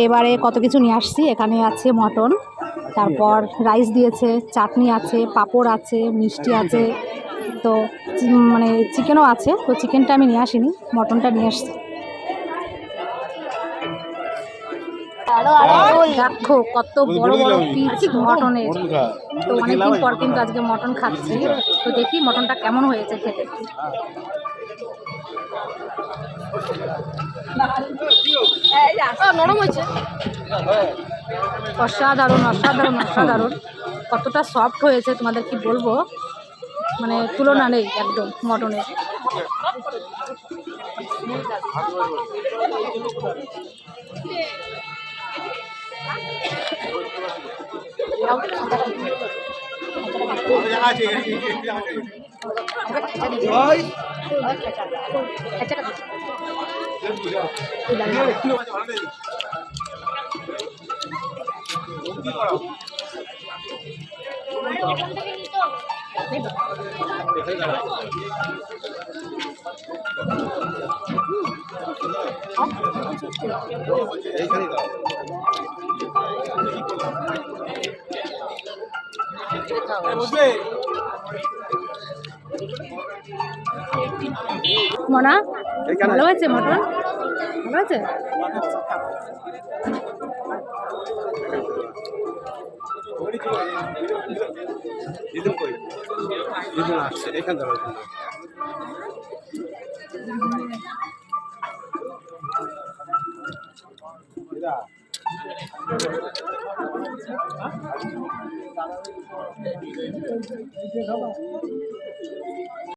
এবারে কত কিছু নিয়ে আসছি। এখানে আছে মটন, তারপর রাইস দিয়েছে, চাটনি আছে, পাঁপড় আছে, মিষ্টি আছে, তো মানে চিকেনও আছে। তো চিকেনটা আমি নিয়ে আসিনি, মটনটা নিয়ে আসছি। দেখো কত বড় বড় পিস মটনের। তো অনেকদিন পর কিন্তু আজকে মটন খাচ্ছি, তো দেখি মটনটা কেমন হয়েছে খেতে। নরম হয়েছে, অসাধারণ অসাধারণ অসাধারণ। কতটা সফট হয়েছে তোমাদের কি বলবো, মানে তুলনা নেই একদম মটনের। মনা ভালো হয়েছে মটন, ভালো হয়েছে।